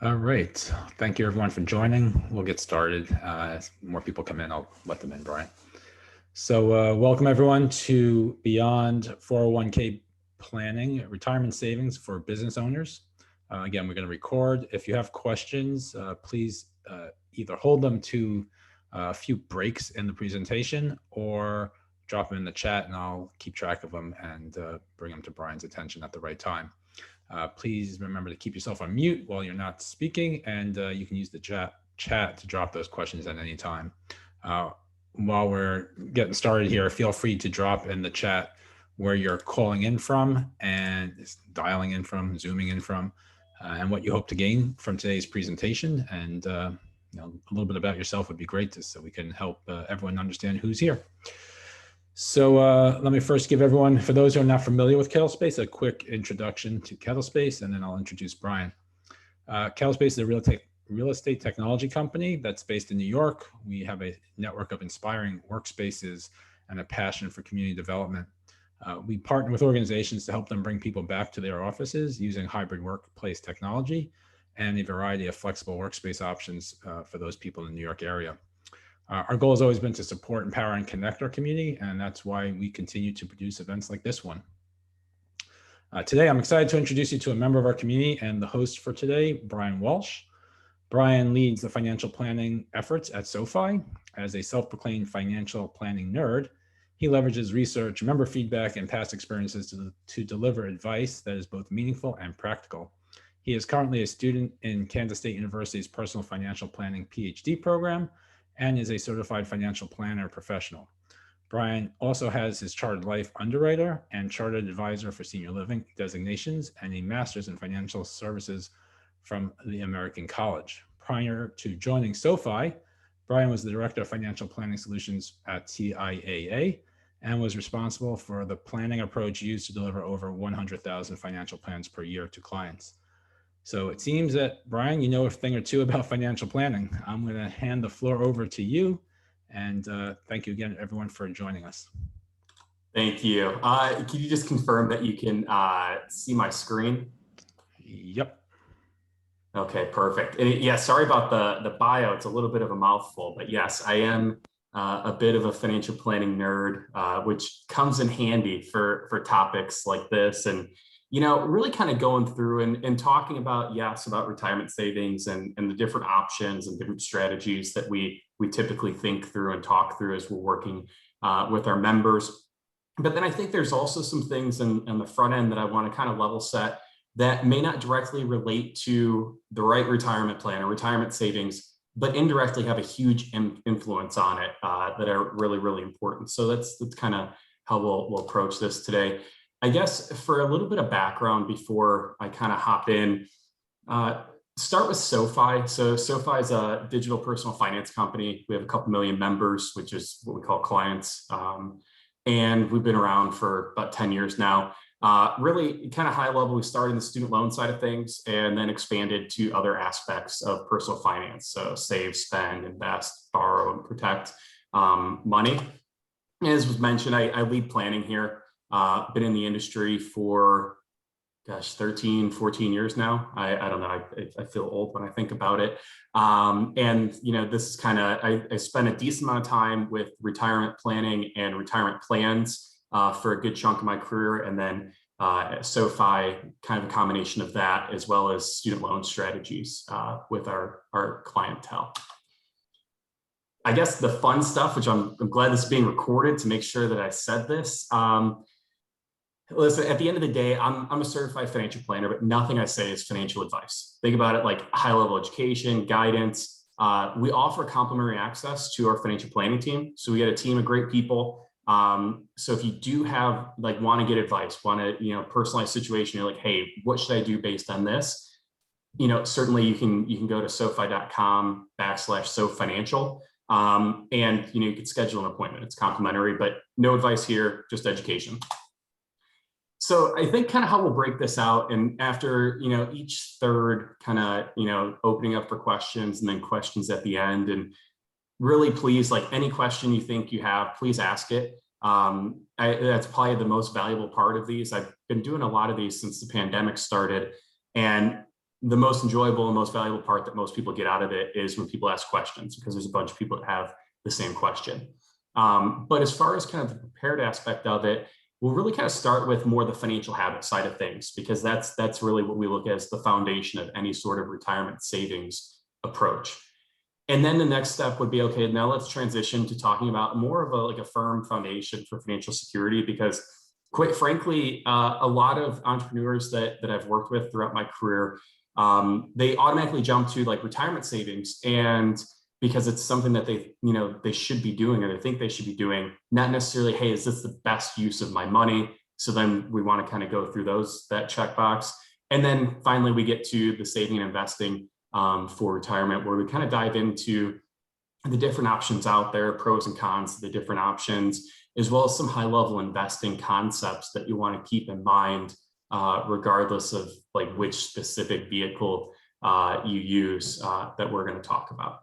All right. Thank you, everyone, for joining. We'll get started. As more people come in, I'll let them in, Brian. So welcome, everyone, to Beyond 401k Planning, Retirement Savings for Business Owners. Again, we're going to record. If you have questions, please either hold them to a few breaks in the presentation or drop them in the chat, and I'll keep track of them and bring them to Brian's attention at the right time. Please remember to keep yourself on mute while you're not speaking, and you can use the chat to drop those questions at any time. While we're getting started here, feel free to drop in the chat where you're calling in from and dialing in from, zooming in from, and what you hope to gain from today's presentation. And a little bit about yourself would be great, so we can help everyone understand who's here. So let me first give everyone, for those who are not familiar with KettleSpace, a quick introduction to KettleSpace, and then I'll introduce Brian. KettleSpace is a real estate technology company that's based in New York. We have a network of inspiring workspaces and a passion for community development. We partner with organizations to help them bring people back to their offices using hybrid workplace technology and a variety of flexible workspace options for those people in the New York area. Our goal has always been to support, empower, and connect our community, and that's why we continue to produce events like this one. Today, I'm excited to introduce you to a member of our community and the host for today, Brian Walsh. Brian leads the financial planning efforts at SoFi. As a self-proclaimed financial planning nerd, he leverages research, member feedback, and past experiences to deliver advice that is both meaningful and practical. He is currently a student in Kansas State University's Personal Financial Planning PhD program, and is a certified financial planner professional. Brian also has his Chartered Life Underwriter and Chartered Advisor for Senior Living designations and a Master's in Financial Services from the American College. Prior to joining SoFi, Brian was the Director of Financial Planning Solutions at TIAA and was responsible for the planning approach used to deliver over 100,000 financial plans per year to clients. So it seems that, Brian, you know a thing or two about financial planning. I'm going to hand the floor over to you. And thank you again, everyone, for joining us. Thank you. Can you just confirm that you can see my screen? Yep. Okay, perfect. And yeah, sorry about the bio. It's a little bit of a mouthful, but yes, I am a bit of a financial planning nerd, which comes in handy for topics like this. And really kind of going through and talking about, about retirement savings and the different options and different strategies that we typically think through and talk through as we're working with our members. But then I think there's also some things in the front end that I want to kind of level set that may not directly relate to the right retirement plan or retirement savings, but indirectly have a huge influence on it that are really, really important. So that's kind of how we'll approach this today. I guess for a little bit of background before I kind of hop in, start with SoFi. So SoFi is a digital personal finance company. We have a couple million members, which is what we call clients. And we've been around for about 10 years now. Really kind of high level, we started in the student loan side of things and then expanded to other aspects of personal finance. So save, spend, invest, borrow, and protect money. As was mentioned, I lead planning here. Been in the industry for, 13, 14 years now. I don't know, I feel old when I think about it. And, this is kind of, I spent a decent amount of time with retirement planning and retirement plans for a good chunk of my career. And then SoFi, kind of a combination of that, as well as student loan strategies with our clientele. I guess the fun stuff, which I'm glad this is being recorded to make sure that I said this. Listen, at the end of the day, I'm a certified financial planner, but nothing I say is financial advice. Think about it like high-level education, guidance. We offer complimentary access to our financial planning team. So we got a team of great people. So if you do have want to get advice, want to personalized situation, you're like, hey, what should I do based on this? Certainly you can go to sofi.com/sofinancial. And you can schedule an appointment. It's complimentary, but no advice here, just education. So I think kind of how we'll break this out, and after each third kind of opening up for questions and then questions at the end, and really please, any question you think you have, please ask it. That's probably the most valuable part of these. I've been doing a lot of these since the pandemic started, and the most enjoyable and most valuable part that most people get out of it is when people ask questions, because there's a bunch of people that have the same question. But as far as kind of the prepared aspect of it, we'll really kind of start with more the financial habit side of things, because that's really what we look at as the foundation of any sort of retirement savings approach. And then the next step would be, okay, now let's transition to talking about more of a firm foundation for financial security, because quite frankly, a lot of entrepreneurs that I've worked with throughout my career, they automatically jump to like retirement savings, and because it's something that they should be doing, or they think they should be doing, not necessarily, hey, is this the best use of my money? So then we want to kind of go through that checkbox. And then finally, we get to the saving and investing for retirement, where we kind of dive into the different options out there, pros and cons, the different options, as well as some high level investing concepts that you want to keep in mind, regardless of like which specific vehicle you use that we're going to talk about.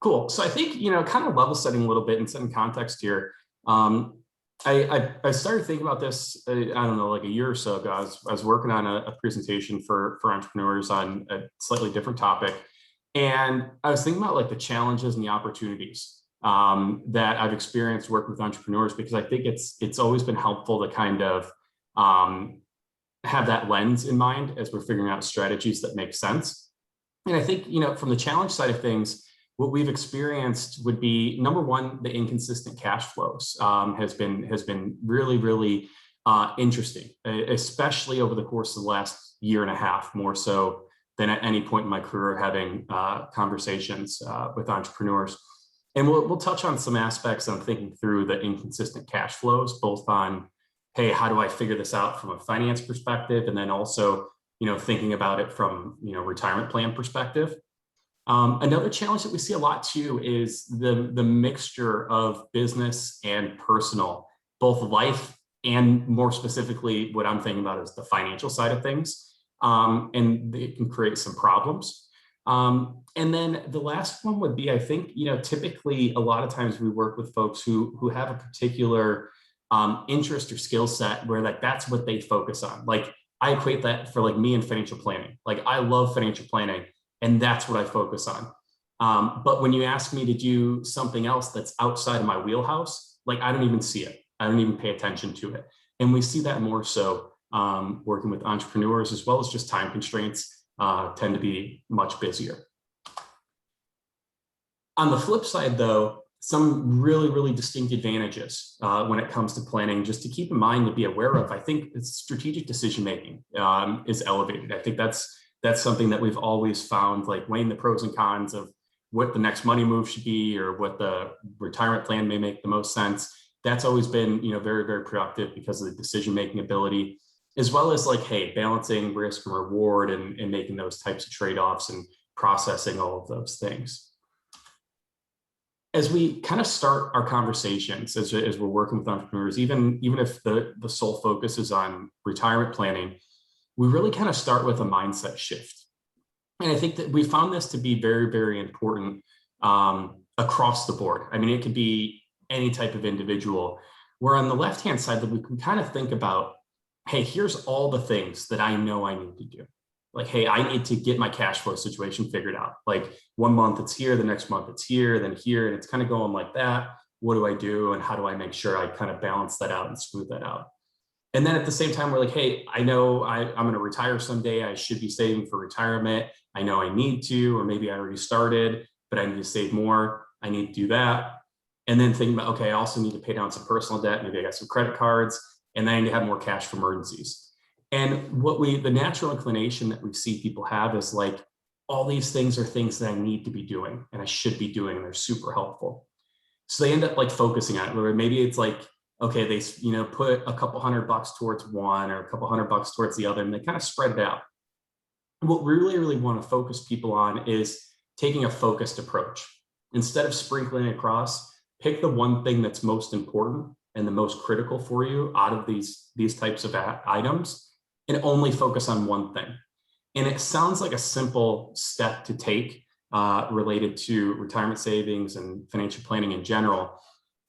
Cool. So I think, kind of level setting a little bit and setting context here. I started thinking about this, I don't know, like a year or so ago. I was working on a presentation for entrepreneurs on a slightly different topic. And I was thinking about like the challenges and the opportunities that I've experienced working with entrepreneurs, because I think it's always been helpful to kind of have that lens in mind as we're figuring out strategies that make sense. And I think, from the challenge side of things, what we've experienced would be, number one, the inconsistent cash flows has been really, really interesting, especially over the course of the last year and a half, more so than at any point in my career, having conversations with entrepreneurs. And we'll touch on some aspects on thinking through the inconsistent cash flows, both on, hey, how do I figure this out from a finance perspective? And then also, thinking about it from, retirement plan perspective. Another challenge that we see a lot too is the mixture of business and personal, both life and more specifically, what I'm thinking about is the financial side of things. And it can create some problems. And then the last one would be, I think, typically a lot of times we work with folks who have a particular interest or skill set where like that's what they focus on. Like I equate that for like me in financial planning. Like I love financial planning, and that's what I focus on. But when you ask me to do something else that's outside of my wheelhouse, like I don't even see it. I don't even pay attention to it. And we see that more so working with entrepreneurs, as well as just time constraints tend to be much busier. On the flip side, though, some really, really distinct advantages when it comes to planning, just to keep in mind, to be aware of. I think strategic decision-making is elevated. I think that's something that we've always found, like weighing the pros and cons of what the next money move should be, or what the retirement plan may make the most sense. That's always been, very, very productive because of the decision-making ability, as well as like, hey, balancing risk and reward and making those types of trade-offs and processing all of those things. As we kind of start our conversations, as we're working with entrepreneurs, even if the sole focus is on retirement planning, we really kind of start with a mindset shift. And I think that we found this to be very, very important across the board. I mean, it could be any type of individual, where on the left-hand side that we can kind of think about, hey, here's all the things that I know I need to do. Like, hey, I need to get my cash flow situation figured out. Like 1 month it's here, the next month it's here, then here, and it's kind of going like that. What do I do? And how do I make sure I kind of balance that out and smooth that out? And then at the same time, we're like, hey, I know I'm going to retire someday. I should be saving for retirement. I know I need to, or maybe I already started, but I need to save more. I need to do that. And then thinking about, okay, I also need to pay down some personal debt. Maybe I got some credit cards, and then I need to have more cash for emergencies. And the natural inclination that we see people have is like, all these things are things that I need to be doing and I should be doing, and they're super helpful. So they end up like focusing on it, where maybe it's like, okay, they put a couple $100 towards one or a couple $100 towards the other, and they kind of spread it out. And what we really, really want to focus people on is taking a focused approach. Instead of sprinkling across, pick the one thing that's most important and the most critical for you out of these types of items, and only focus on one thing. And it sounds like a simple step to take related to retirement savings and financial planning in general.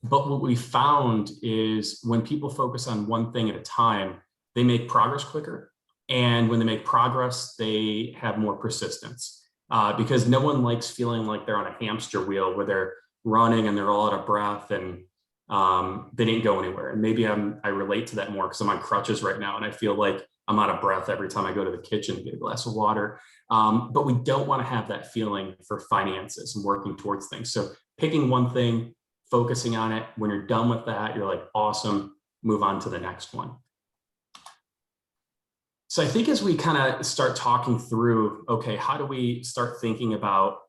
But what we found is when people focus on one thing at a time, they make progress quicker, And when they make progress, they have more persistence because no one likes feeling like they're on a hamster wheel where they're running and they're all out of breath and they didn't go anywhere. And maybe I relate to that more because I'm on crutches right now and I feel like I'm out of breath every time I go to the kitchen to get a glass of water. But we don't want to have that feeling for finances and working towards things. So picking one thing, focusing on it. When you're done with that, you're like, awesome, move on to the next one. So I think as we kind of start talking through, okay, how do we start thinking about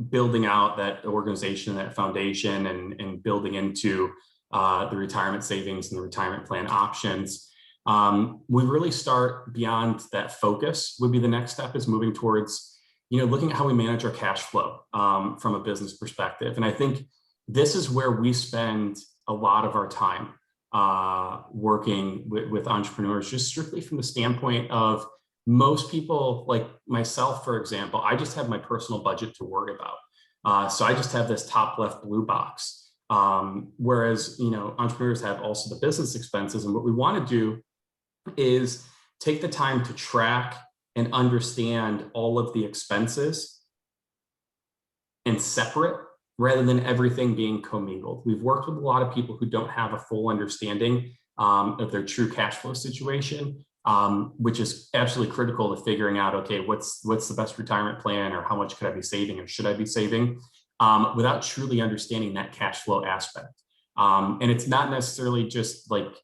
building out that organization, that foundation, and building into the retirement savings and the retirement plan options, we really start beyond that focus would be the next step is moving towards, looking at how we manage our cash flow from a business perspective. And I think this is where we spend a lot of our time working with entrepreneurs, just strictly from the standpoint of most people like myself, for example, I just have my personal budget to worry about. So I just have this top left blue box. Whereas, entrepreneurs have also the business expenses. And what we want to do is take the time to track and understand all of the expenses and separate rather than everything being commingled. We've worked with a lot of people who don't have a full understanding of their true cash flow situation, which is absolutely critical to figuring out, okay, what's the best retirement plan, or how much could I be saving, or should I be saving, without truly understanding that cash flow aspect. And it's not necessarily just like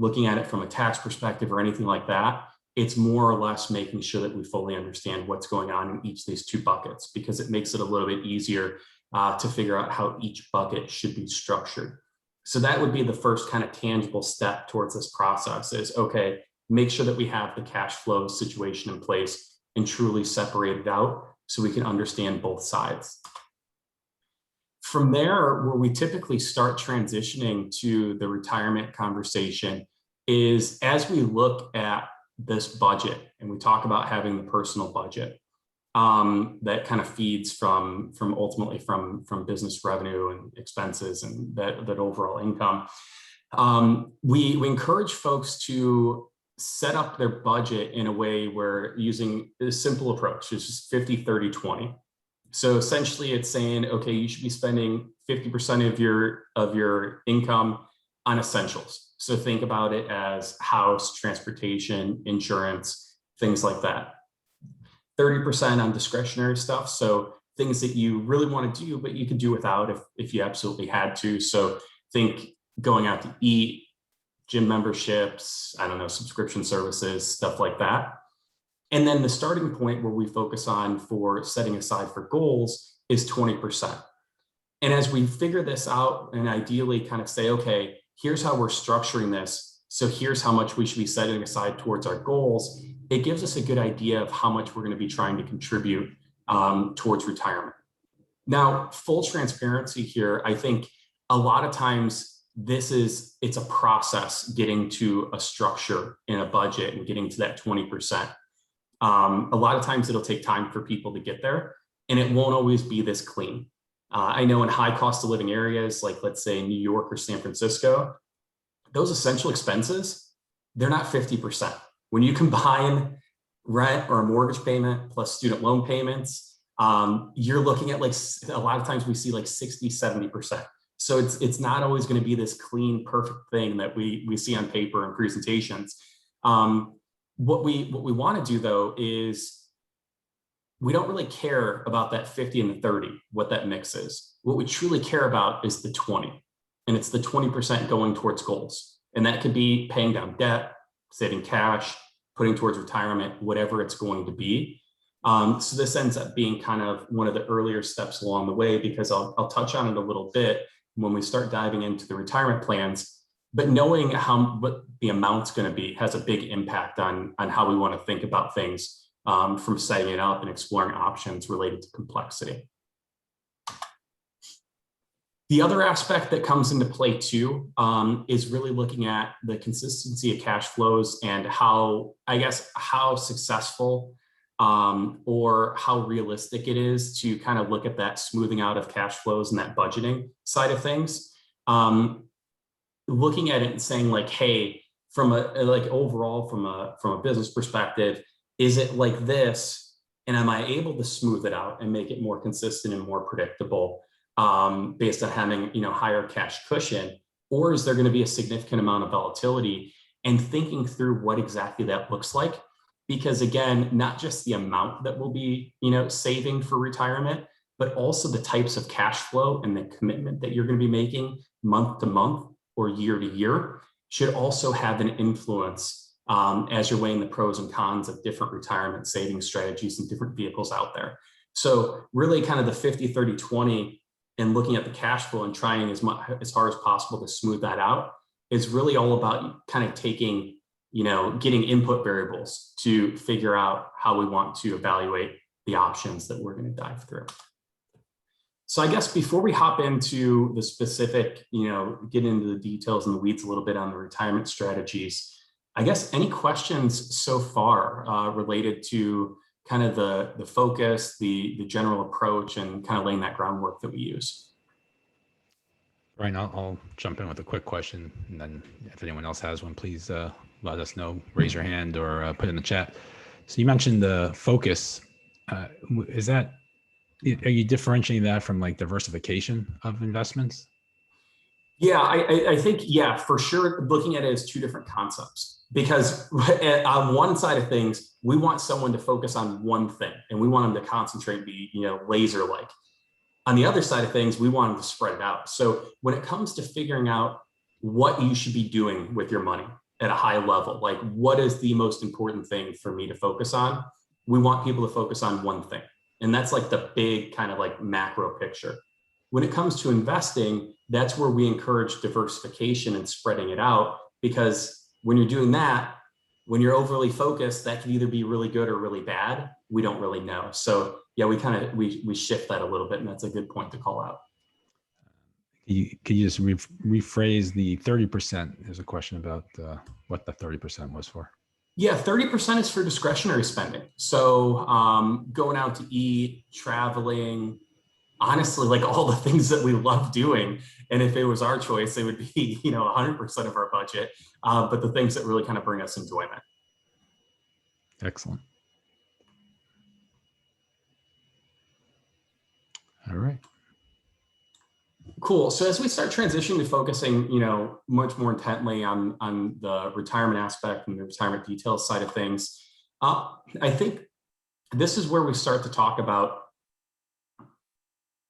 looking at it from a tax perspective or anything like that. It's more or less making sure that we fully understand what's going on in each of these two buckets, because it makes it a little bit easier to figure out how each bucket should be structured. So that would be the first kind of tangible step towards this process is, okay, make sure that we have the cash flow situation in place and truly separate it out so we can understand both sides. From there, where we typically start transitioning to the retirement conversation is as we look at this budget and we talk about having the personal budget that kind of feeds from ultimately from business revenue and expenses and that overall income. We encourage folks to set up their budget in a way where using a simple approach, it's just 50, 30, 20. So essentially it's saying, okay, you should be spending 50% of your income on essentials. So think about it as house, transportation, insurance, things like that. 30% on discretionary stuff. So things that you really want to do, but you could do without if you absolutely had to. So think going out to eat, gym memberships, I don't know, subscription services, stuff like that. And then the starting point where we focus on for setting aside for goals is 20%. And as we figure this out and ideally kind of say, okay, here's how we're structuring this. So here's how much we should be setting aside towards our goals. It gives us a good idea of how much we're going to be trying to contribute towards retirement. Now, full transparency here, I think a lot of times it's a process getting to a structure in a budget and getting to that 20%. A lot of times it'll take time for people to get there, and it won't always be this clean. I know in high cost of living areas, like let's say New York or San Francisco, those essential expenses, they're not 50%. When you combine rent or a mortgage payment plus student loan payments, you're looking at like, a lot of times we see like 60, 70%. So it's not always going to be this clean, perfect thing that we see on paper and presentations. What we want to do though is we don't really care about that 50 and the 30, what that mix is. What we truly care about is the 20, and it's the 20% going towards goals. And that could be paying down debt, saving cash, putting towards retirement, whatever it's going to be. So this ends up being kind of one of the earlier steps along the way, because I'll touch on it a little bit when we start diving into the retirement plans. But knowing what the amount's going to be has a big impact on how we want to think about things from setting it up and exploring options related to complexity. The other aspect that comes into play too is really looking at the consistency of cash flows and how successful or how realistic it is to kind of look at that smoothing out of cash flows and that budgeting side of things. Looking at it and saying like, hey, from overall from a business perspective, is it like this? And am I able to smooth it out and make it more consistent and more predictable based on having, higher cash cushion? Or is there going to be a significant amount of volatility? And thinking through what exactly that looks like, because again, not just the amount that we'll be, saving for retirement, but also the types of cash flow and the commitment that you're going to be making month to month or year to year should also have an influence as you're weighing the pros and cons of different retirement saving strategies and different vehicles out there. So really kind of the 50, 30, 20 and looking at the cash flow and trying as hard as possible to smooth that out is really all about kind of taking, getting input variables to figure out how we want to evaluate the options that we're going to dive through. So I guess before we hop into the specific, get into the details and the weeds a little bit on the retirement strategies, I guess any questions so far related to kind of the focus, the general approach, and kind of laying that groundwork that we use? Right, I'll jump in with a quick question, and then if anyone else has one, please let us know, raise your hand or put it in the chat. So you mentioned the focus. Are you differentiating that from like diversification of investments? Yeah, I think, yeah, for sure. Looking at it as two different concepts, because on one side of things, we want someone to focus on one thing and we want them to concentrate and be, laser-like. On the other side of things, we want them to spread it out. So when it comes to figuring out what you should be doing with your money at a high level, like what is the most important thing for me to focus on? We want people to focus on one thing. And that's like the big kind of like macro picture. When it comes to investing, that's where we encourage diversification and spreading it out, because when you're doing that, when you're overly focused, that can either be really good or really bad. We don't really know. So yeah, we shift that a little bit, and that's a good point to call out. Could you just rephrase the 30%? There's a question about what the 30% was for. Yeah, 30% is for discretionary spending. So going out to eat, traveling, honestly, like all the things that we love doing. And if it was our choice, it would be, 100% of our budget, but the things that really kind of bring us enjoyment. Excellent. All right. Cool. So as we start transitioning to focusing, much more intently on the retirement aspect and the retirement details side of things, I think this is where we start to talk about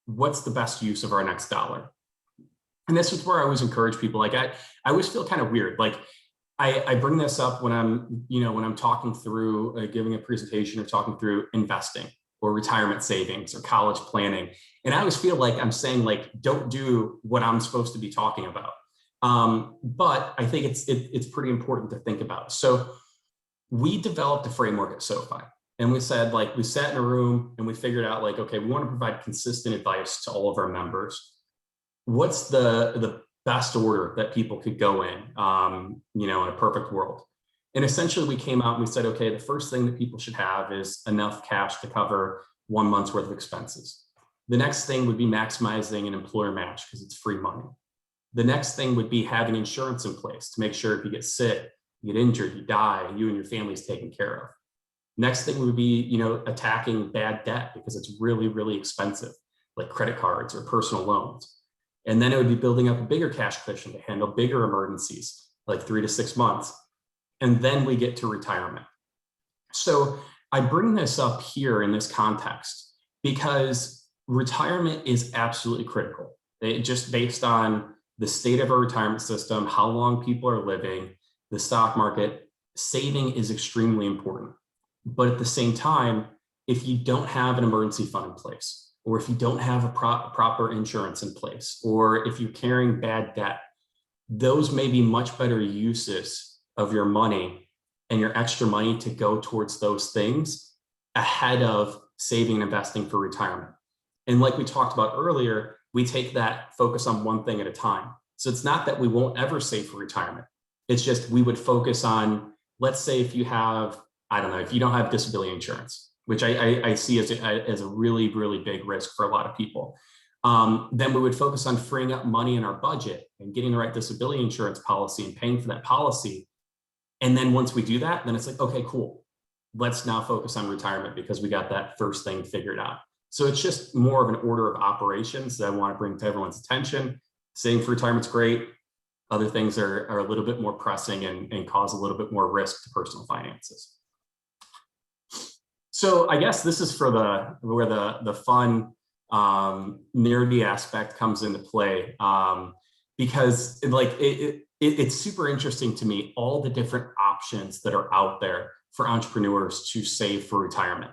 what's the best use of our next dollar. And this is where I always encourage people. Like I always feel kind of weird. Like I bring this up when I'm talking through giving a presentation or talking through investing or retirement savings or college planning. And I always feel like I'm saying, like, don't do what I'm supposed to be talking about. But I think it's pretty important to think about. So we developed a framework at SoFi. And we said, like, we sat in a room and we figured out, like, okay, we want to provide consistent advice to all of our members. What's the best order that people could go in, in a perfect world? And essentially we came out and we said, okay, the first thing that people should have is enough cash to cover 1 month's worth of expenses. The next thing would be maximizing an employer match because it's free money. The next thing would be having insurance in place to make sure if you get sick, you get injured, you die, you and your family's taken care of. Next thing would be, attacking bad debt because it's really, really expensive, like credit cards or personal loans. And then it would be building up a bigger cash cushion to handle bigger emergencies, like 3 to 6 months. And then we get to retirement. So I bring this up here in this context because retirement is absolutely critical. Just based on the state of our retirement system, how long people are living, the stock market, saving is extremely important. But at the same time, if you don't have an emergency fund in place, or if you don't have a proper insurance in place, or if you're carrying bad debt, those may be much better uses of your money and your extra money to go towards those things ahead of saving and investing for retirement. And like we talked about earlier, we take that focus on one thing at a time. So it's not that we won't ever save for retirement. It's just we would focus on, let's say if you have, if you don't have disability insurance, which I see as a really, really big risk for a lot of people, then we would focus on freeing up money in our budget and getting the right disability insurance policy and paying for that policy And then once we do that, then it's like, okay, cool. Let's now focus on retirement because we got that first thing figured out. So it's just more of an order of operations that I want to bring to everyone's attention. Saving for retirement's great. Other things are a little bit more pressing and cause a little bit more risk to personal finances. So I guess this is for where the fun nerdy aspect comes into play, because it's super interesting to me, all the different options that are out there for entrepreneurs to save for retirement.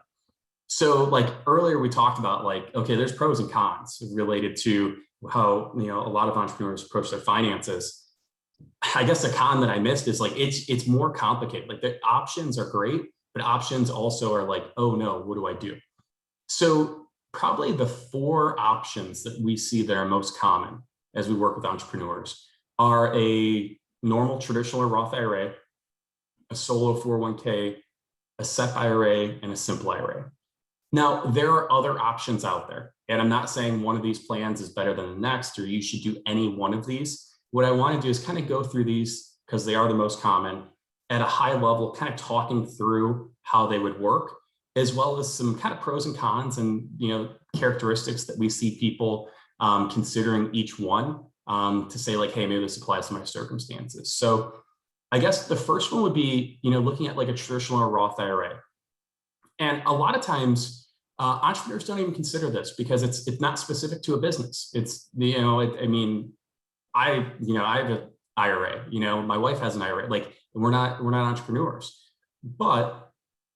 So like earlier we talked about like, okay, there's pros and cons related to how, a lot of entrepreneurs approach their finances. I guess the con that I missed is like, it's more complicated. Like the options are great, but options also are like, oh no, what do I do? So probably the 4 options that we see that are most common as we work with entrepreneurs are a normal traditional or Roth IRA, a solo 401k, a SEP IRA, and a simple IRA. Now, there are other options out there, and I'm not saying one of these plans is better than the next, or you should do any one of these. What I want to do is kind of go through these because they are the most common at a high level, kind of talking through how they would work, as well as some kind of pros and cons and characteristics that we see people considering each one to say like, hey, maybe this applies to my circumstances. So I guess the first one would be, looking at like a traditional or Roth IRA. And a lot of times entrepreneurs don't even consider this because it's not specific to a business. It's, I have an IRA, my wife has an IRA, like we're not entrepreneurs, but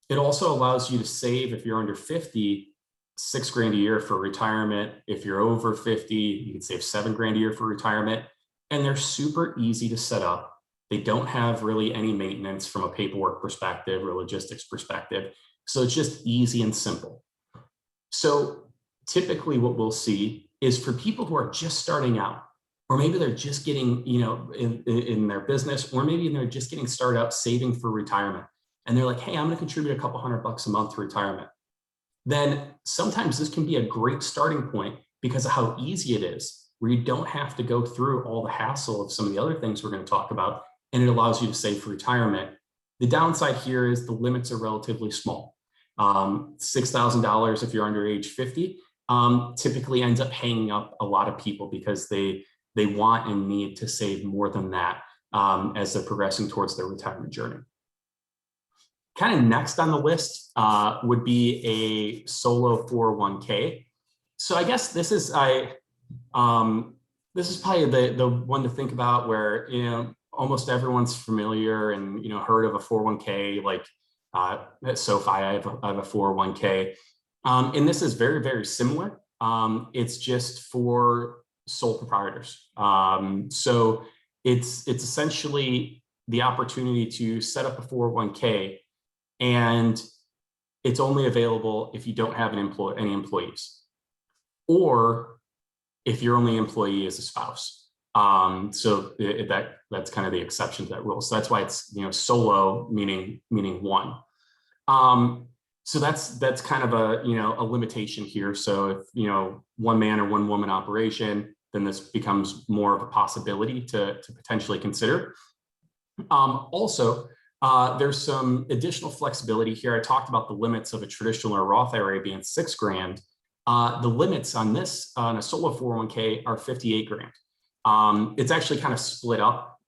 it also allows you to save if you're under 50, $6,000 a year for retirement. If you're over 50, you can save $7,000 a year for retirement. And they're super easy to set up. They don't have really any maintenance from a paperwork perspective or logistics perspective. So it's just easy and simple. So typically what we'll see is for people who are just starting out, or maybe they're just getting, in their business, or maybe they're just getting started out saving for retirement. And they're like, hey, I'm going to contribute a couple $100 a month to retirement. Then sometimes this can be a great starting point because of how easy it is, where you don't have to go through all the hassle of some of the other things we're going to talk about. And it allows you to save for retirement. The downside here is the limits are relatively small. $6,000 if you're under age 50 typically ends up hanging up a lot of people because they want and need to save more than that as they're progressing towards their retirement journey. Kind of next on the list would be a solo 401k. So I guess this is probably the one to think about where almost everyone's familiar and heard of a 401k, like at SoFi, I have a 401k. And this is very, very similar. It's just for sole proprietors. So it's essentially the opportunity to set up a 401k, and it's only available if you don't have any employees, or if your only employee is a spouse. So that's kind of the exception to that rule. So that's why it's solo, meaning one. So that's kind of a limitation here. So if one man or one woman operation, then this becomes more of a possibility to potentially consider. Also, there's some additional flexibility here. I talked about the limits of a traditional or Roth IRA being $6,000. The limits on this on a solo 401k are $58,000. It's actually kind of split up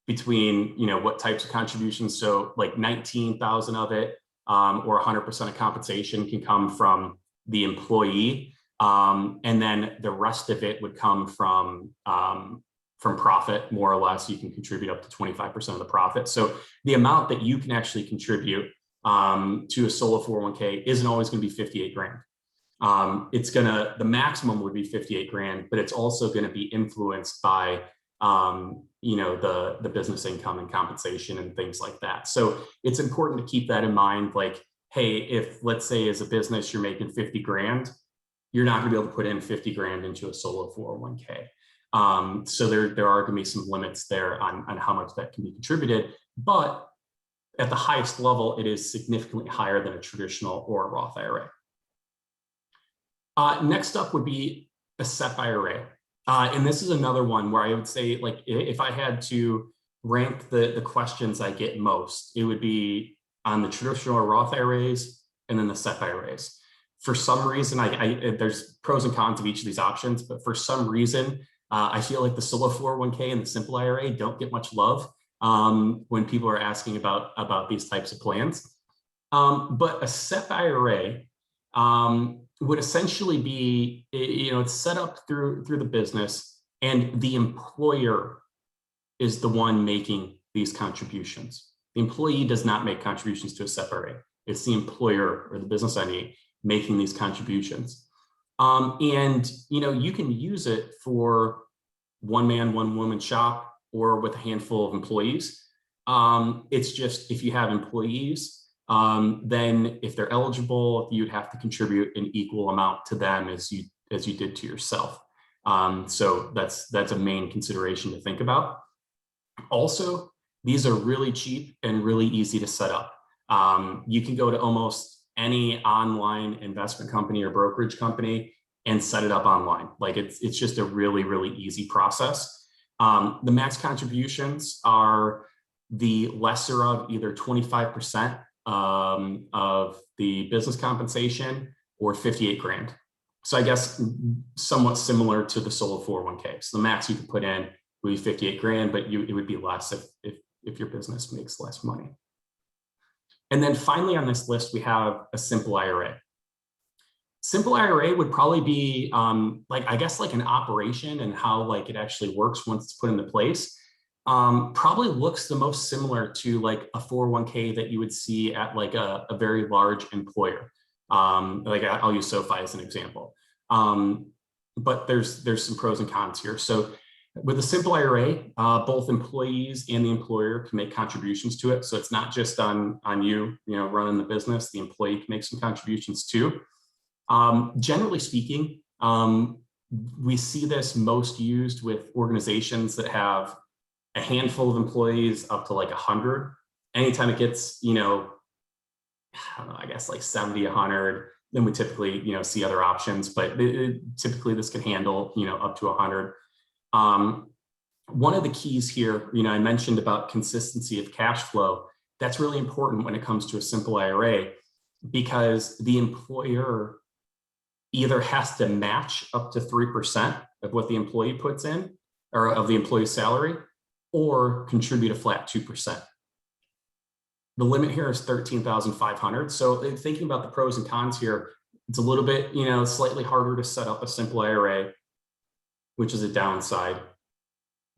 between what types of contributions. So like 19,000 of it or 100% of compensation can come from the employee, and then the rest of it would come from profit, more or less. You can contribute up to 25% of the profit. So the amount that you can actually contribute to a solo 401k isn't always going to be $58,000. The maximum would be $58,000, but it's also going to be influenced by the business income and compensation and things like that. So it's important to keep that in mind. Like, hey, if let's say as a business you're making $50,000, you're not going to be able to put in $50,000 into a solo 401k. So there are going to be some limits there on how much that can be contributed, but at the highest level, it is significantly higher than a traditional or a Roth IRA. Next up would be a SEP IRA. And this is another one where I would say, like, if I had to rank the questions I get most, it would be on the traditional Roth IRAs and then the SEP IRAs. For some reason, there's pros and cons of each of these options, but for some reason, I feel like the solo 401k and the simple IRA don't get much love when people are asking about these types of plans. But a SEP IRA would essentially be, it's set up through the business, and the employer is the one making these contributions. The employee does not make contributions to a SEP IRA. It's the employer or the business entity making these contributions. And you can use it for one man, one woman shop, or with a handful of employees. It's just, if you have employees, then if they're eligible, you'd have to contribute an equal amount to them as you did to yourself. So that's a main consideration to think about. Also, these are really cheap and really easy to set up. You can go to almost any online investment company or brokerage company and set it up online. Like it's just a really, really easy process. The max contributions are the lesser of either 25% of the business compensation or 58 grand. So I guess somewhat similar to the solo 401k. So the max you could put in would be 58 grand, but it would be less if your business makes less money. And then finally on this list, we have a simple IRA. Simple IRA would probably be like an operation and how it actually works once it's put into place. Probably looks the most similar to like a 401k that you would see at like a very large employer. I'll use SoFi as an example. But there's some pros and cons here. So with a simple IRA, both employees and the employer can make contributions to it. So it's not just on you, running the business. The employee can make some contributions too. Generally speaking, we see this most used with organizations that have a handful of employees up to like 100. Anytime it gets, I don't know, I guess like 70, 100, then we typically, see other options, but typically this can handle, up to 100. One of the keys here, I mentioned about consistency of cash flow. That's really important when it comes to a simple IRA, because the employer either has to match up to 3% of what the employee puts in, or of the employee's salary, or contribute a flat 2%. The limit here is 13,500. So thinking about the pros and cons here, it's a little bit, slightly harder to set up a simple IRA, which is a downside.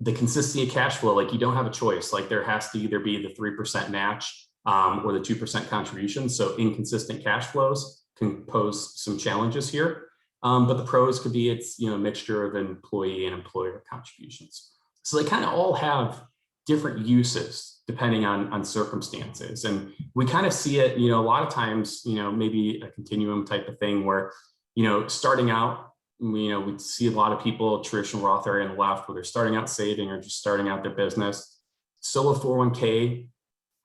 The consistency of cash flow, you don't have a choice. There has to either be the 3% match or the 2% contribution. So inconsistent cash flows can pose some challenges here. But the pros could be it's, a mixture of employee and employer contributions. So they kind of all have different uses depending on circumstances. And we kind of see it, a lot of times, maybe a continuum type of thing where, starting out, we see a lot of people, traditional Roth IRA on the left, where they're starting out saving or just starting out their business. Solo 401k,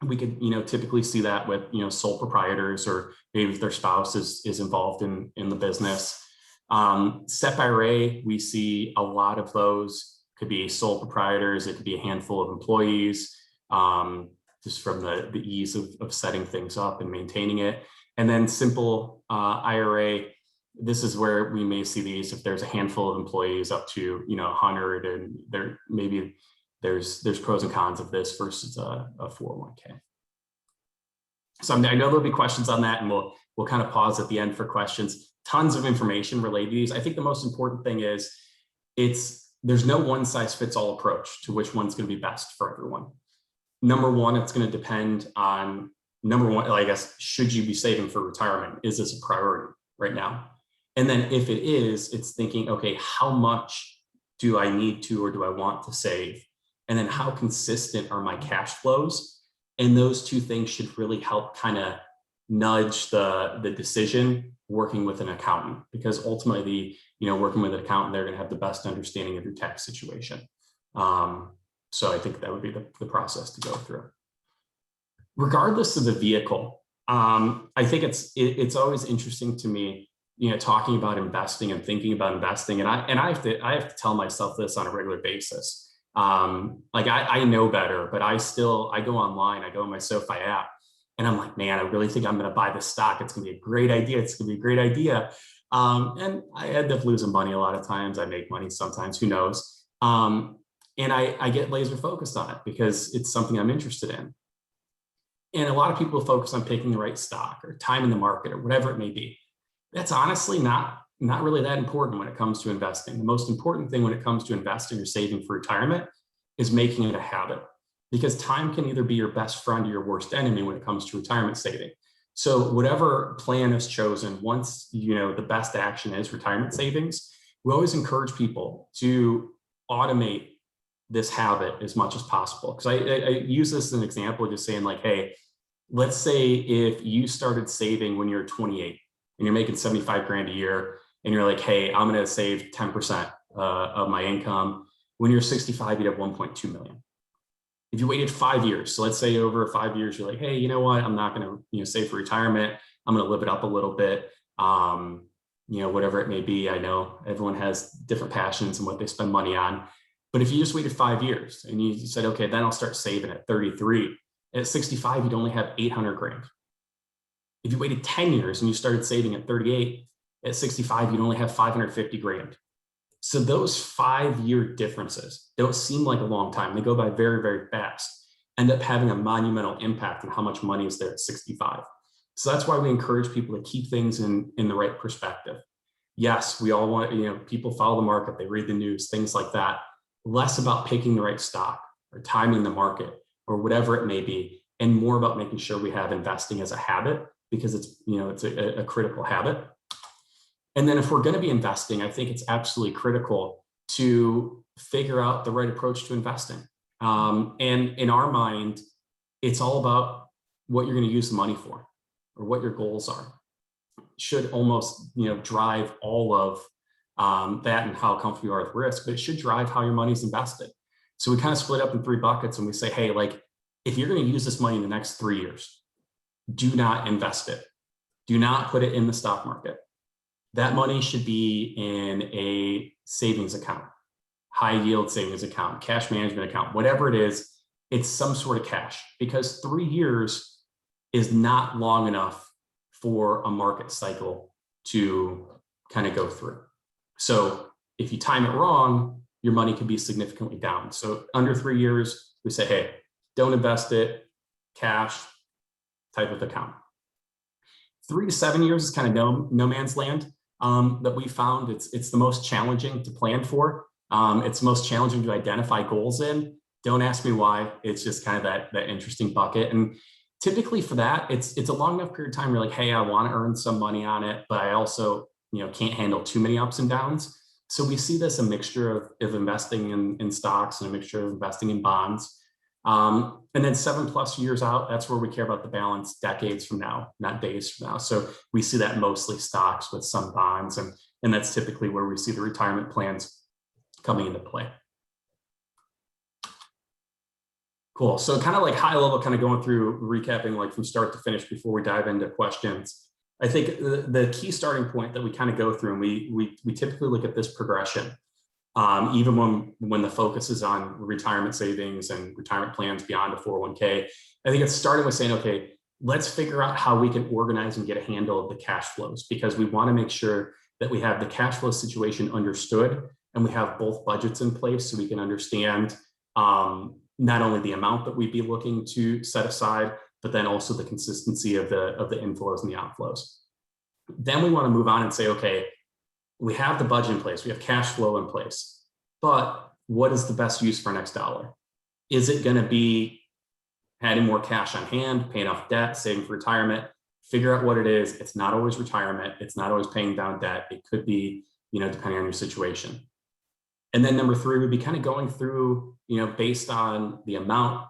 we could, typically see that with, sole proprietors, or maybe if their spouse is involved in the business. SEP IRA, we see a lot of those. Could be sole proprietors, it could be a handful of employees, just from the ease of setting things up and maintaining it. And then simple IRA, this is where we may see these if there's a handful of employees up to 100, and there's pros and cons of this versus a 401k. So I know there'll be questions on that, and we'll kind of pause at the end for questions. Tons of information related to these. I think the most important thing is there's no one size fits all approach to which one's going to be best for everyone. Number one, it's going to depend on should you be saving for retirement? Is this a priority right now? And then if it is, it's thinking, okay, how much do I need to, or do I want to save? And then how consistent are my cash flows? And those two things should really help kind of nudge the decision working with an accountant, because ultimately working with an accountant, they're going to have the best understanding of your tax situation. So I think that would be the process to go through. Regardless of the vehicle, I think it's always interesting to me, talking about investing and thinking about investing. And I have to tell myself this on a regular basis. Like I know better, but I go online, I go on my SoFi app, and I'm like, man, I really think I'm going to buy this stock. It's going to be a great idea. It's going to be a great idea. And I end up losing money a lot of times. I make money sometimes, who knows? And I get laser focused on it because it's something I'm interested in. And a lot of people focus on picking the right stock or time in the market or whatever it may be. That's honestly not really that important when it comes to investing. The most important thing when it comes to investing or saving for retirement is making it a habit, because time can either be your best friend or your worst enemy when it comes to retirement saving. So whatever plan is chosen, once the best action is retirement savings, we always encourage people to automate this habit as much as possible. Because I use this as an example, just saying like, hey, let's say if you started saving when you're 28 and you're making 75 grand a year, and you're like, hey, I'm going to save 10% of my income. When you're 65, you'd have 1.2 million. If you waited 5 years, so let's say over 5 years, you're like, hey, you know what? I'm not going to save for retirement. I'm going to live it up a little bit. Whatever it may be. I know everyone has different passions and what they spend money on. But if you just waited 5 years and you said, okay, then I'll start saving at 33. At 65, you'd only have 800 grand. If you waited 10 years and you started saving at 38, at 65, you'd only have 550 grand. So those 5-year differences don't seem like a long time. They go by very, very fast, end up having a monumental impact on how much money is there at 65. So that's why we encourage people to keep things in the right perspective. Yes, we all want, people follow the market, they read the news, things like that. Less about picking the right stock or timing the market or whatever it may be, and more about making sure we have investing as a habit, because it's a critical habit. And then if we're going to be investing, I think it's absolutely critical to figure out the right approach to investing. And in our mind, it's all about what you're going to use the money for or what your goals are. Should almost drive all of that and how comfortable you are with risk, but it should drive how your money's invested. So we kind of split up in 3 buckets, and we say, hey, like if you're going to use this money in the next 3 years, do not invest it. Do not put it in the stock market. That money should be in a savings account, high yield savings account, cash management account, whatever it is, it's some sort of cash, because 3 years is not long enough for a market cycle to kind of go through. So if you time it wrong, your money could be significantly down. So under 3 years, we say, hey, don't invest it, cash type of account. 3 to 7 years is kind of no man's land. That we found it's the most challenging to plan for. It's most challenging to identify goals in. Don't ask me why. It's just kind of that interesting bucket. And typically for that, it's a long enough period of time. You're like, hey, I want to earn some money on it, but I also can't handle too many ups and downs. So we see this a mixture of investing in stocks and a mixture of investing in bonds. And then 7+ years out, that's where we care about the balance, decades from now, not days from now. So we see that mostly stocks with some bonds, and that's typically where we see the retirement plans coming into play. Cool. So kind of like high level, kind of going through, recapping like from start to finish before we dive into questions. I think the key starting point that we kind of go through, and we typically look at this progression. Even when the focus is on retirement savings and retirement plans beyond a 401k, I think it's starting with saying, okay, let's figure out how we can organize and get a handle of the cash flows, because we want to make sure that we have the cash flow situation understood and we have both budgets in place so we can understand not only the amount that we'd be looking to set aside, but then also the consistency of the inflows and the outflows. Then we want to move on and say, okay, we have the budget in place, we have cash flow in place, but what is the best use for our next dollar? Is it going to be adding more cash on hand, paying off debt, saving for retirement? Figure out what it is. It's not always retirement. It's not always paying down debt. It could be, depending on your situation. And then number 3 would be kind of going through, based on the amount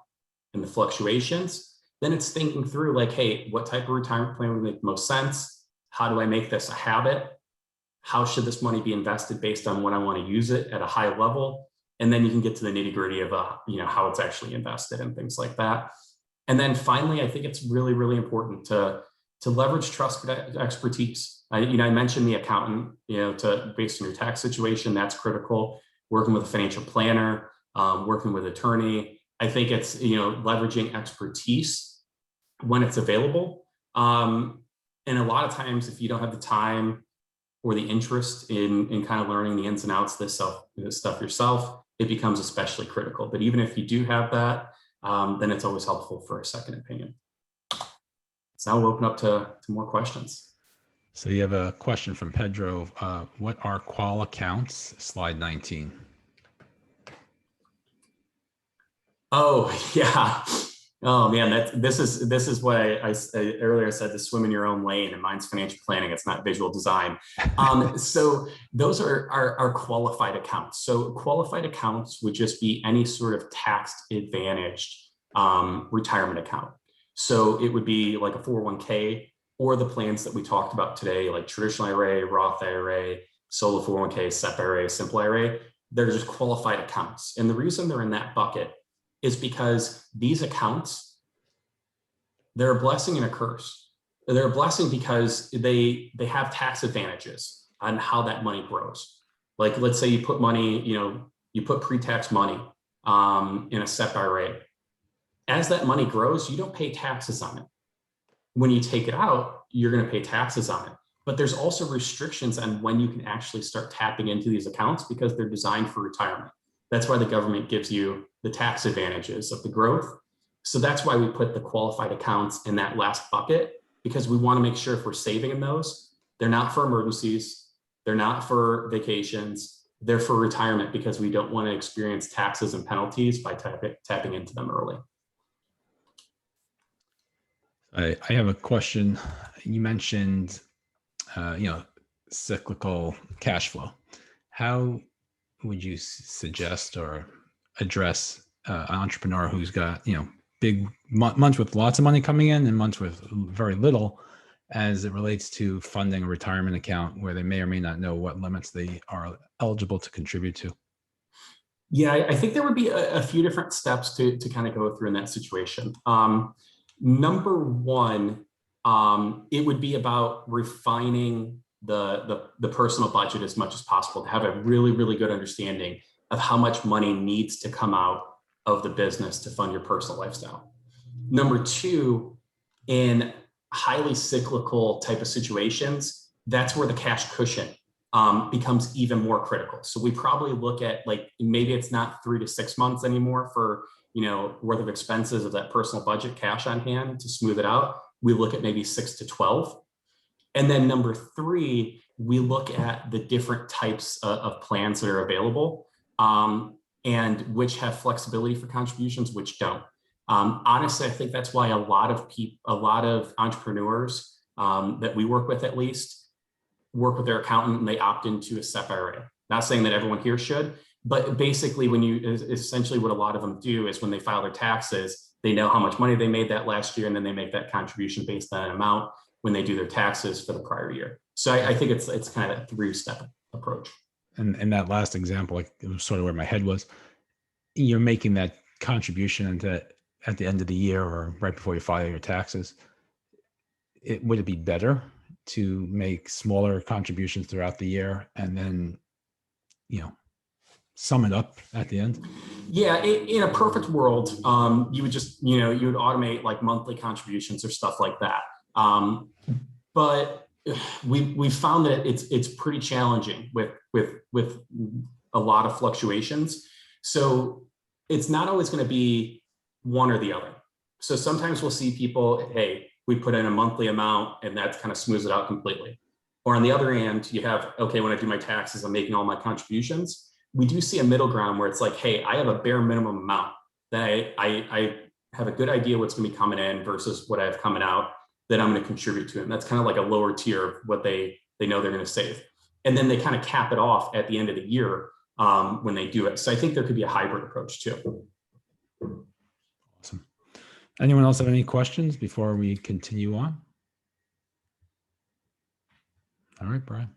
and the fluctuations, then it's thinking through like, hey, what type of retirement plan would make the most sense? How do I make this a habit? How should this money be invested based on when I want to use it at a high level? And then you can get to the nitty gritty of, how it's actually invested and things like that. And then finally, I think it's really, really important to leverage trusted expertise. I mentioned the accountant, based on your tax situation, that's critical. Working with a financial planner, working with attorney. I think it's, leveraging expertise when it's available. And a lot of times, if you don't have the time or the interest in kind of learning the ins and outs of this stuff yourself, it becomes especially critical. But even if you do have that, then it's always helpful for a second opinion. So now we'll open up to more questions. So you have a question from Pedro. What are qual accounts? Slide 19. Oh, yeah. Oh man, this is what I earlier said, to swim in your own lane, and mine's financial planning. It's not visual design. So those are qualified accounts. So qualified accounts would just be any sort of tax advantaged retirement account. So it would be like a 401k, or the plans that we talked about today, like traditional IRA, Roth IRA, solo 401k, SEP IRA, simple IRA. They're just qualified accounts. And the reason they're in that bucket is because these accounts, they're a blessing and a curse. They're a blessing because they have tax advantages on how that money grows. Like, let's say you put money, you put pre-tax money in a SEP IRA. As that money grows, you don't pay taxes on it. When you take it out, you're going to pay taxes on it. But there's also restrictions on when you can actually start tapping into these accounts, because they're designed for retirement. That's why the government gives you the tax advantages of the growth. So that's why we put the qualified accounts in that last bucket, because we want to make sure if we're saving in those, they're not for emergencies, they're not for vacations, they're for retirement, because we don't want to experience taxes and penalties by tapping into them early. I have a question. You mentioned, cyclical cash flow. How would you suggest or address an entrepreneur who's got, big months with lots of money coming in and months with very little, as it relates to funding a retirement account where they may or may not know what limits they are eligible to contribute to? Yeah, I think there would be a few different steps to kind of go through in that situation. Number one, it would be about refining the personal budget as much as possible, to have a really, really good understanding of how much money needs to come out of the business to fund your personal lifestyle. Number two, in highly cyclical type of situations, that's where the cash cushion becomes even more critical. So we probably look at, like, maybe it's not 3 to 6 months anymore for, worth of expenses of that personal budget cash on hand to smooth it out. We look at maybe 6 to 12. And then number three, we look at the different types of plans that are available, and which have flexibility for contributions, which don't. Honestly, I think that's why a lot of entrepreneurs that we work with, at least, work with their accountant and they opt into a SEP IRA. Not saying that everyone here should, but basically essentially what a lot of them do is when they file their taxes, they know how much money they made that last year, and then they make that contribution based on an amount when they do their taxes for the prior year. So I think it's kind of a 3-step approach. And that last example, like, it was sort of where my head was. You're making that contribution at the end of the year or right before you file your taxes. Would it be better to make smaller contributions throughout the year and then, sum it up at the end? Yeah, in a perfect world, you would just, you would automate like monthly contributions or stuff like that. But we found that it's pretty challenging with a lot of fluctuations. So it's not always going to be one or the other. So sometimes we'll see people, hey, we put in a monthly amount and that kind of smooths it out completely. Or on the other hand, you have, okay, when I do my taxes, I'm making all my contributions. We do see a middle ground where it's like, hey, I have a bare minimum amount that I have a good idea what's going to be coming in versus what I have coming out that I'm going to contribute to. And that's kind of like a lower tier of what they know they're going to save. And then they kind of cap it off at the end of the year when they do it. So I think there could be a hybrid approach too. Awesome. Anyone else have any questions before we continue on? All right, Brian.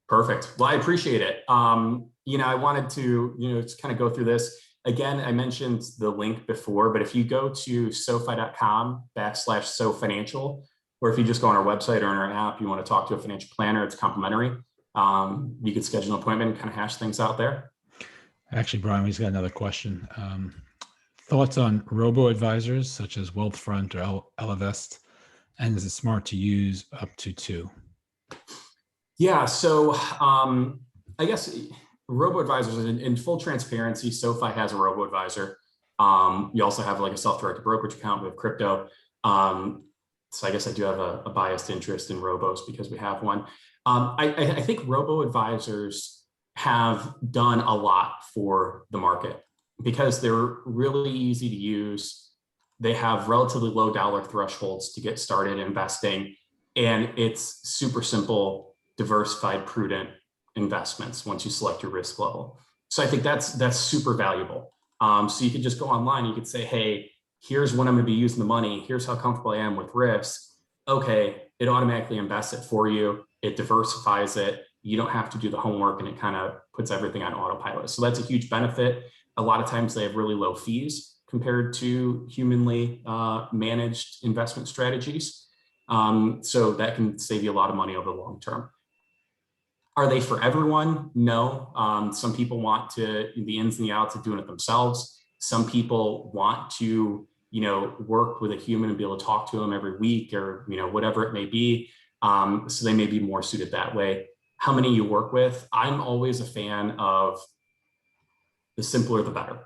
Perfect. Well, I appreciate it. I wanted to, just kind of go through this. Again, I mentioned the link before, but if you go to sofi.com/sofinancial, or if you just go on our website or on our app, you want to talk to a financial planner, it's complimentary. You could schedule an appointment and kind of hash things out there. Actually, Brian, we just got another question. Thoughts on robo-advisors such as Wealthfront or Ellevest, and is it smart to use up to two? Yeah, so I guess robo-advisors, in full transparency, SoFi has a robo-advisor. You also have like a self-directed brokerage account with crypto. So I guess I do have a biased interest in robos because we have one. I think robo-advisors have done a lot for the market because they're really easy to use. They have relatively low dollar thresholds to get started investing, and it's super simple, diversified, prudent investments once you select your risk level. So I think that's super valuable. So you could just go online, you could say, hey, here's when I'm going to be using the money. Here's how comfortable I am with risk. Okay, it automatically invests it for you. It diversifies it. You don't have to do the homework, and it kind of puts everything on autopilot. So that's a huge benefit. A lot of times they have really low fees compared to humanly managed investment strategies. So that can save you a lot of money over the long term. Are they for everyone? No. Some people want to the ins and the outs of doing it themselves. Some people want to, work with a human and be able to talk to them every week or, whatever it may be. So they may be more suited that way. How many you work with? I'm always a fan of the simpler, the better.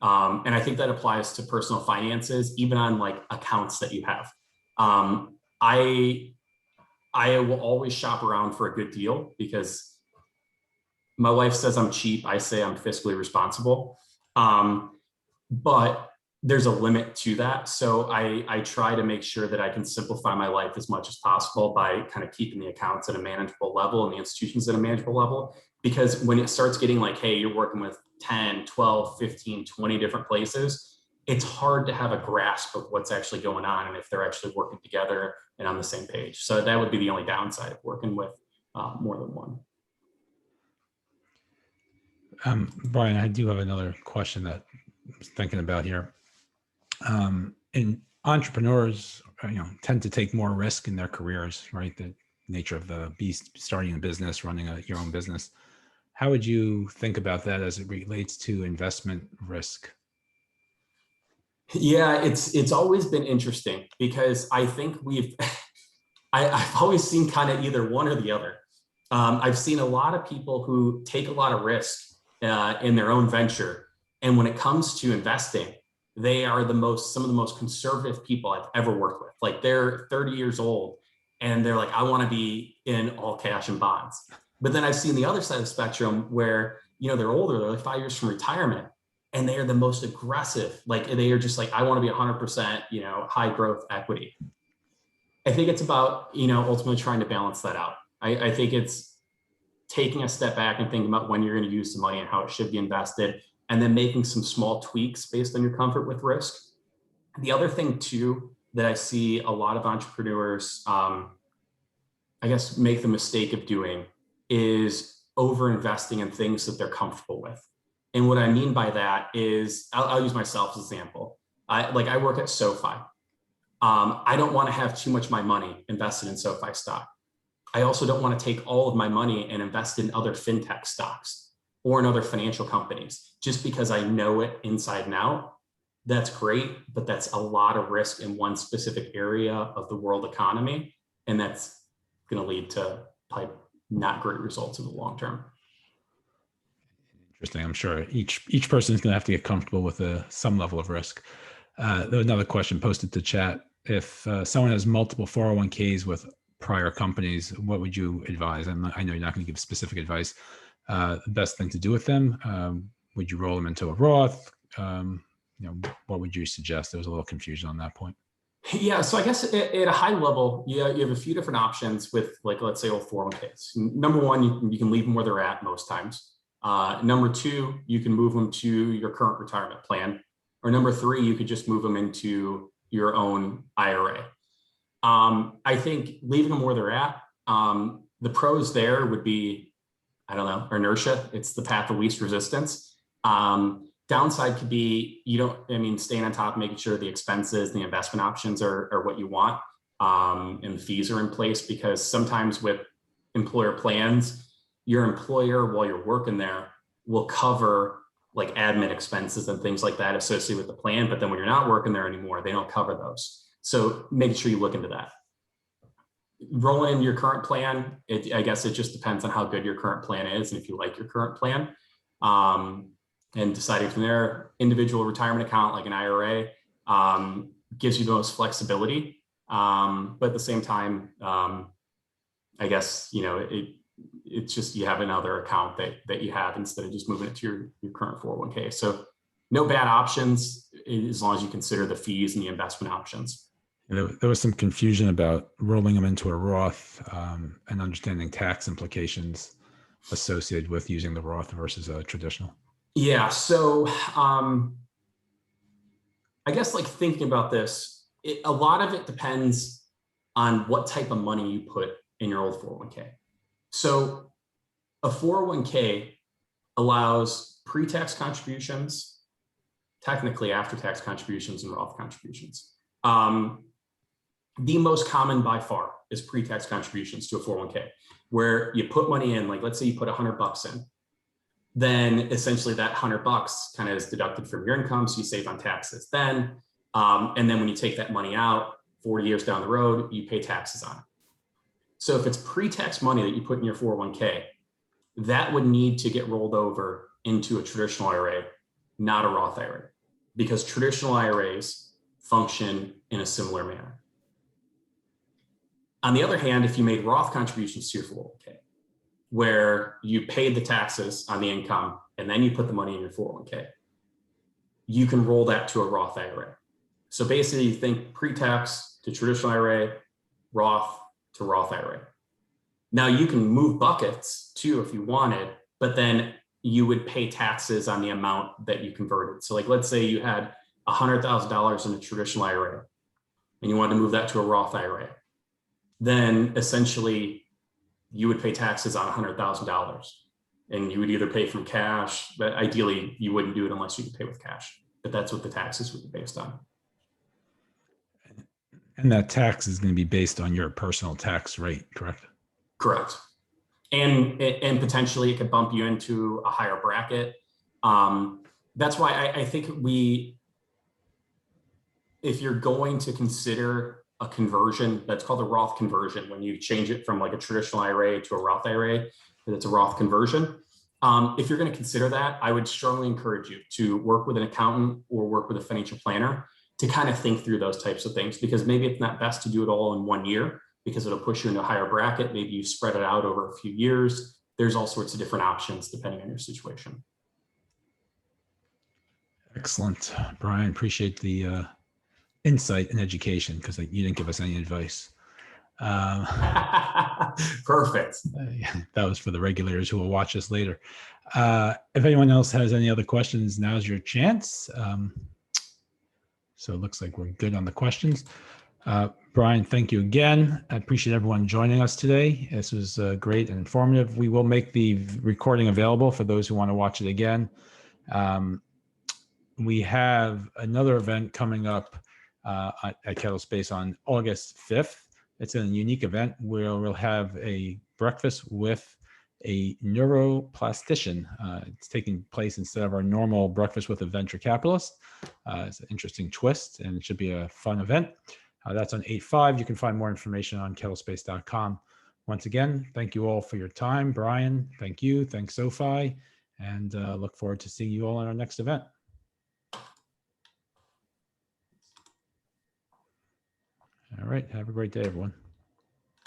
And I think that applies to personal finances, even on like accounts that you have. I will always shop around for a good deal because my wife says I'm cheap. I say I'm fiscally responsible. But there's a limit to that. So I try to make sure that I can simplify my life as much as possible by kind of keeping the accounts at a manageable level and the institutions at a manageable level. Because when it starts getting like, hey, you're working with 10, 12, 15, 20 different places, it's hard to have a grasp of what's actually going on and if they're actually working together and on the same page. So that would be the only downside of working with more than one. Brian, I do have another question that I was thinking about here. And entrepreneurs, tend to take more risk in their careers, right? The nature of the beast, starting a business, running your own business. How would you think about that as it relates to investment risk? Yeah, it's always been interesting because I think I've always seen kind of either one or the other. I've seen a lot of people who take a lot of risk in their own venture. And when it comes to investing, they are some of the most conservative people I've ever worked with. Like they're 30 years old and they're like, I want to be in all cash and bonds. But then I've seen the other side of the spectrum where, they're older, they're like 5 years from retirement and they are the most aggressive. Like they are just like, I want to be 100%, high growth equity. I think it's about, ultimately trying to balance that out. I think it's taking a step back and thinking about when you're going to use the money and how it should be invested, and then making some small tweaks based on your comfort with risk. The other thing too, that I see a lot of entrepreneurs, I guess, make the mistake of doing is over investing in things that they're comfortable with. And what I mean by that is, I'll use myself as an example. I work at SoFi. I don't want to have too much of my money invested in SoFi stock. I also don't want to take all of my money and invest in other fintech stocks or in other financial companies just because I know it inside and out. That's great, but that's a lot of risk in one specific area of the world economy. And that's going to lead to probably not great results in the long term. Interesting. I'm sure each person is going to have to get comfortable with some level of risk. There was another question posted to chat. If someone has multiple 401ks with prior companies, what would you advise? I know you're not going to give specific advice. The best thing to do with them? Would you roll them into a Roth? What would you suggest? There was a little confusion on that point. Yeah, so I guess at a high level, you have a few different options with, like, let's say, old 401ks. Number one, you can leave them where they're at most times. Number two, you can move them to your current retirement plan. Or number three, you could just move them into your own IRA. I think leaving them where they're at, the pros there would be, I don't know, inertia. It's the path of least resistance. Downside could be, staying on top, making sure the expenses and the investment options are what you want, and the fees are in place, because sometimes with employer plans, your employer, while you're working there, will cover like admin expenses and things like that associated with the plan. But then when you're not working there anymore, they don't cover those. So making sure you look into that. Rolling into your current plan, I guess it just depends on how good your current plan is and if you like your current plan. And deciding from there, individual retirement account like an IRA gives you the most flexibility. But at the same time, I guess, it's just you have another account that you have instead of just moving it to your current 401k. So no bad options as long as you consider the fees and the investment options. There was some confusion about rolling them into a Roth and understanding tax implications associated with using the Roth versus a traditional. Yeah. So I guess like thinking about this, a lot of it depends on what type of money you put in your old 401k. So a 401k allows pre-tax contributions, technically after-tax contributions, and Roth contributions. The most common by far is pre-tax contributions to a 401k, where you put money in, like let's say you put $100 in, then essentially that $100 kind of is deducted from your income, so you save on taxes then. And then when you take that money out 40 years down the road, you pay taxes on it. So if it's pre-tax money that you put in your 401k, that would need to get rolled over into a traditional IRA, not a Roth IRA, because traditional IRAs function in a similar manner. On the other hand, if you made Roth contributions to your 401k, where you paid the taxes on the income and then you put the money in your 401k, you can roll that to a Roth IRA. So basically you think pre-tax to traditional IRA, Roth to Roth IRA. Now you can move buckets too if you wanted, but then you would pay taxes on the amount that you converted. So like, let's say you had $100,000 in a traditional IRA and you wanted to move that to a Roth IRA. Then essentially you would pay taxes on $100,000 and you would either pay from cash, but ideally you wouldn't do it unless you could pay with cash, but that's what the taxes would be based on. And that tax is going to be based on your personal tax rate, correct? Correct. And potentially it could bump you into a higher bracket. That's why I think if you're going to consider a conversion, that's called a Roth conversion, when you change it from like a traditional IRA to a Roth IRA, that's a Roth conversion. If you're going to consider that, I would strongly encourage you to work with an accountant or work with a financial planner to kind of think through those types of things, because maybe it's not best to do it all in 1 year because it'll push you into a higher bracket. Maybe you spread it out over a few years. There's all sorts of different options depending on your situation. Excellent. Brian, appreciate the insight and education, because you didn't give us any advice. Perfect. That was for the regulators who will watch us later. If anyone else has any other questions, now's your chance. So it looks like we're good on the questions. Brian, thank you again. I appreciate everyone joining us today. This was great and informative. We will make the recording available for those who want to watch it again. We have another event coming up at KettleSpace on August 5th. It's a unique event where we'll have a breakfast with a neuroplastician. It's taking place instead of our normal breakfast with a venture capitalist. It's an interesting twist, and it should be a fun event. That's on 8/5. You can find more information on KettleSpace.com. Once again, thank you all for your time. Brian, thank you. Thanks, SoFi. And look forward to seeing you all in our next event. All right. Have a great day, everyone.